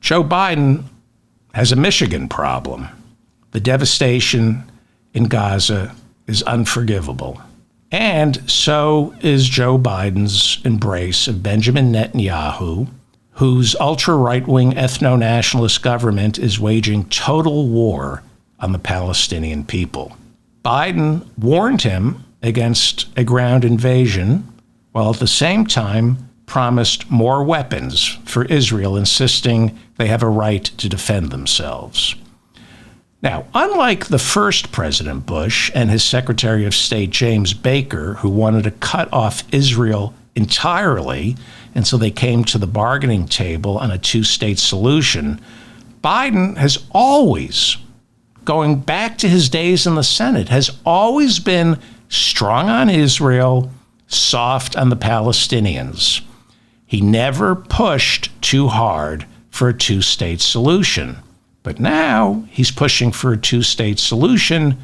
Joe Biden has a Michigan problem. The devastation in Gaza is unforgivable. And so is Joe Biden's embrace of Benjamin Netanyahu, whose ultra-right-wing ethno-nationalist government is waging total war on the Palestinian people. Biden warned him against a ground invasion, while at the same time promised more weapons for Israel, insisting they have a right to defend themselves. Now, unlike the first President Bush and his Secretary of State James Baker, who wanted to cut off Israel entirely until they came to the bargaining table on a two-state solution, Biden has always, going back to his days in the Senate, has always been strong on Israel, soft on the Palestinians. He never pushed too hard for a two-state solution. But now he's pushing for a two-state solution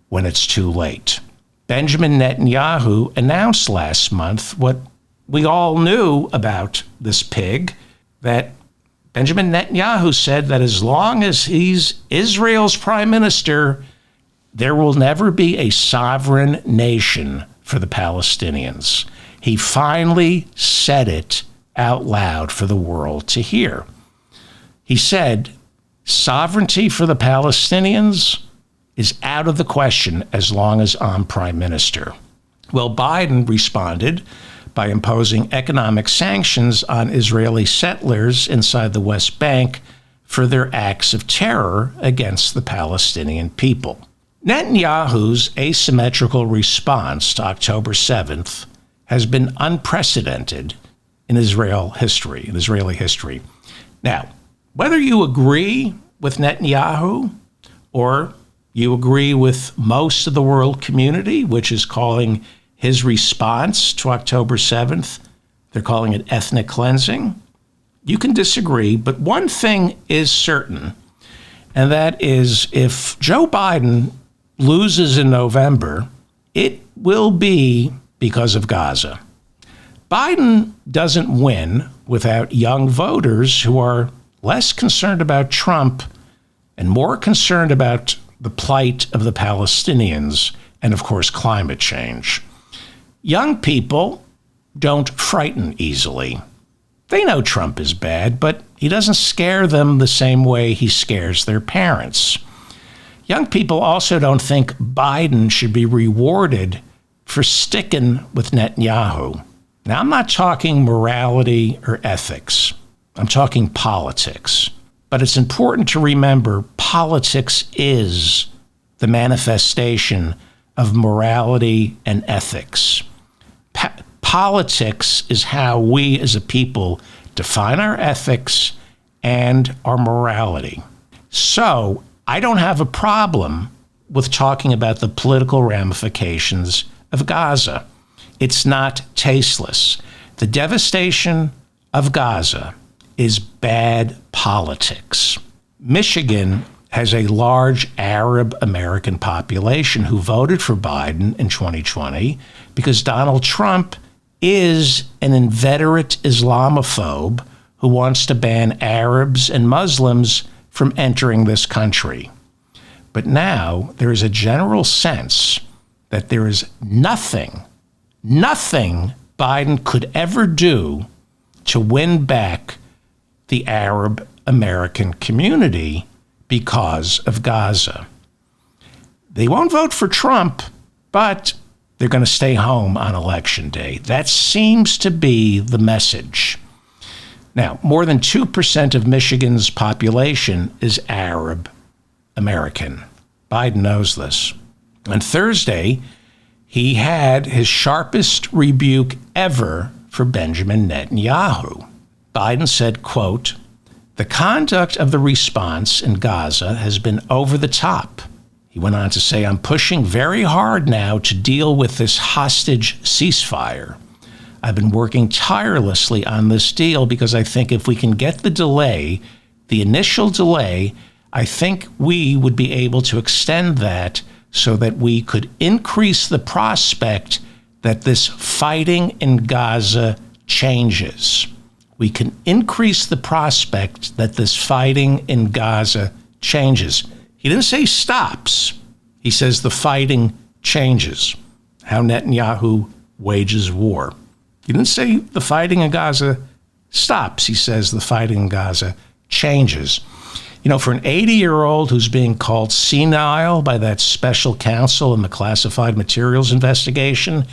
when it's too late. Benjamin Netanyahu announced last month what we all knew about this pig, that Benjamin Netanyahu said that as long as he's Israel's prime minister, there will never be a sovereign nation for the Palestinians. He finally said it out loud for the world to hear. He said, sovereignty for the Palestinians is out of the question as long as I'm prime minister. Well, Biden responded by imposing economic sanctions on Israeli settlers inside the West Bank for their acts of terror against the Palestinian people. Netanyahu's asymmetrical response to October 7th has been unprecedented in Israeli history. Now, whether you agree with Netanyahu or you agree with most of the world community, which is calling his response to October 7th, they're calling it ethnic cleansing, you can disagree, but one thing is certain, and that is if Joe Biden loses in November, it will be because of Gaza. Biden doesn't win without young voters who are less concerned about Trump and more concerned about the plight of the Palestinians and, of course, climate change. Young people don't frighten easily. They know Trump is bad, but he doesn't scare them the same way he scares their parents. Young people also don't think Biden should be rewarded for sticking with Netanyahu. Now, I'm not talking morality or ethics. I'm talking politics. But it's important to remember politics is the manifestation of morality and ethics. Politics is how we as a people define our ethics and our morality. So I don't have a problem with talking about the political ramifications of Gaza. It's not tasteless. The devastation of Gaza is bad politics. Michigan has a large Arab American population who voted for Biden in 2020 because Donald Trump is an inveterate Islamophobe who wants to ban Arabs and Muslims from entering this country. But now there is a general sense that there is nothing Biden could ever do to win back the Arab American community because of Gaza. They won't vote for Trump, but they're going to stay home on Election Day. That seems to be the message. Now, more than 2% of Michigan's population is Arab American. Biden knows this. On Thursday, he had his sharpest rebuke ever for Benjamin Netanyahu. Biden said, quote, "The conduct of the response in Gaza has been over the top." He went on to say, "I'm pushing very hard now to deal with this hostage ceasefire. I've been working tirelessly on this deal because I think if we can get the initial delay, I think we would be able to extend that so that we could increase the prospect that this fighting in Gaza changes. we can increase the prospect that this fighting in Gaza changes. He didn't say stops. He says the fighting changes. How Netanyahu wages war. He didn't say the fighting in Gaza stops. He says the fighting in Gaza changes. You know, for an 80-year-old who's being called senile by that special counsel in the classified materials investigation,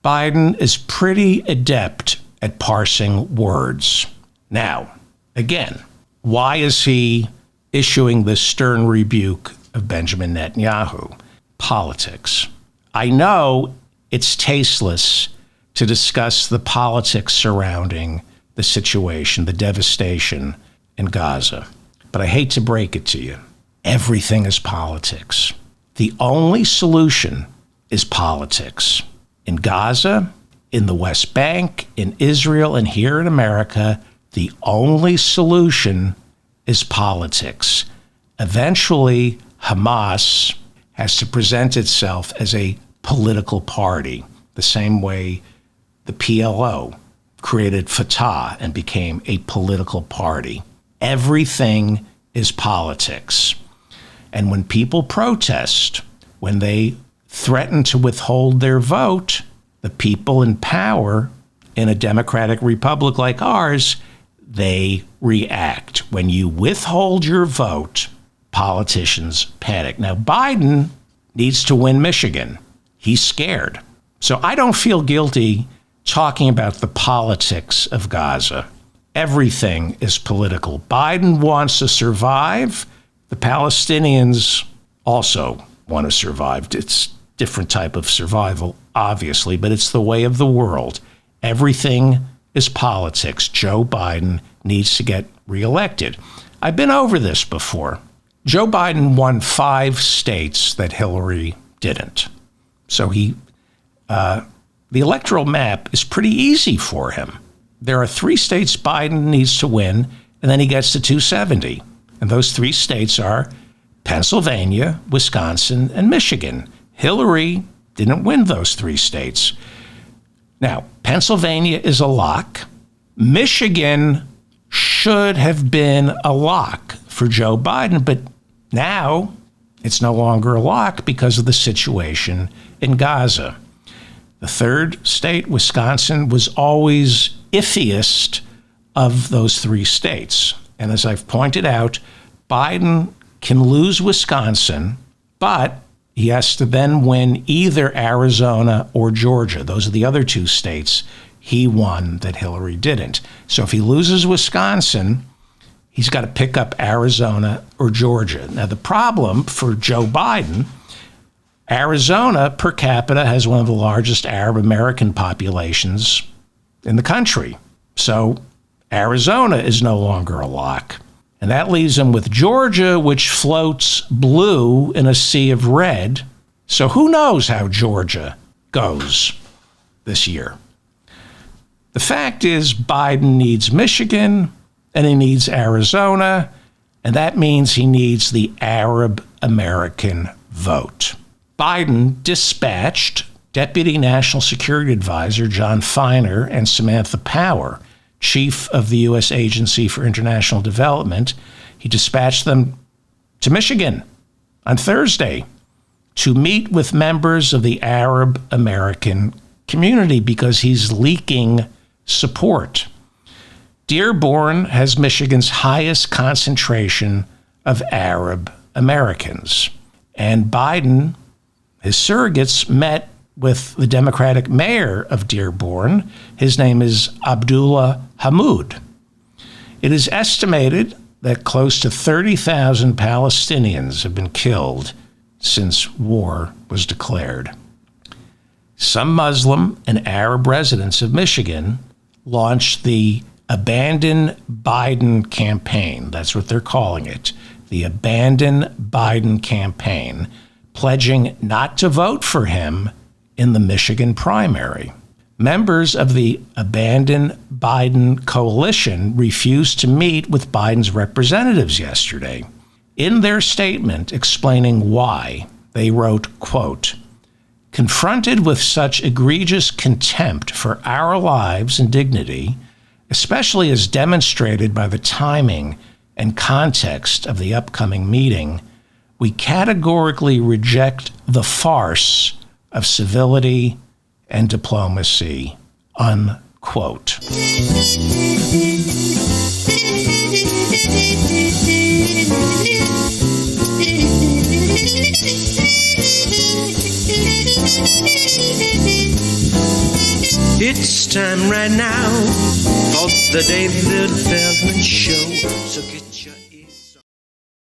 Biden is pretty adept at parsing words. Now, again, why is he issuing this stern rebuke of Benjamin Netanyahu? Politics. I know it's tasteless to discuss the politics surrounding the situation, the devastation in Gaza. But I hate to break it to you. Everything is politics. The only solution is politics. In Gaza, in the West Bank, in Israel, and here in America, the only solution is politics. Eventually, Hamas has to present itself as a political party, the same way the PLO created Fatah and became a political party. Everything is politics. And when people protest, when they threaten to withhold their vote, the people in power in a democratic republic like ours, they react. When you withhold your vote, politicians panic. Now, Biden needs to win Michigan. He's scared. So I don't feel guilty talking about the politics of Gaza. Everything is political. Biden wants to survive. The Palestinians also want to survive. It's a different type of survival, obviously, but it's the way of the world. Everything is politics. Joe Biden needs to get reelected. I've been over this before. Joe Biden won 5 states that Hillary didn't. So the electoral map is pretty easy for him. There are 3 states Biden needs to win, and then he gets to 270. And those 3 states are Pennsylvania, Wisconsin, and Michigan. Hillary didn't win those 3 states. Now, Pennsylvania is a lock. Michigan should have been a lock for Joe Biden, but now it's no longer a lock because of the situation in Gaza. The 3rd state, Wisconsin, was always iffiest of those 3 states. And as I've pointed out, Biden can lose Wisconsin, but he has to then win either Arizona or Georgia. Those are the other 2 states he won that Hillary didn't. So if he loses Wisconsin, he's got to pick up Arizona or Georgia. Now, the problem for Joe Biden, Arizona per capita has one of the largest Arab American populations in the country. So Arizona is no longer a lock. And that leaves him with Georgia, which floats blue in a sea of red. So who knows how Georgia goes this year? The fact is Biden needs Michigan and he needs Arizona, and that means he needs the Arab American vote. Biden dispatched Deputy National Security Advisor John Feiner and Samantha Power, chief of the U.S. Agency for International Development. He dispatched them to Michigan on Thursday to meet with members of the Arab American community because he's leaking support. Dearborn has Michigan's highest concentration of Arab Americans. And Biden, his surrogates, met with the Democratic mayor of Dearborn. His name is Abdullah Hammoud. It is estimated that close to 30,000 Palestinians have been killed since war was declared. Some Muslim and Arab residents of Michigan launched the Abandon Biden campaign. That's what they're calling it, the Abandon Biden campaign, pledging not to vote for him in the Michigan primary. Members of the Abandon Biden coalition refused to meet with Biden's representatives yesterday. In their statement explaining why, they wrote, quote, "Confronted with such egregious contempt for our lives and dignity, especially as demonstrated by the timing and context of the upcoming meeting, we categorically reject the farce of civility and diplomacy, unquote. It's time right now for the David Feldman Show. So get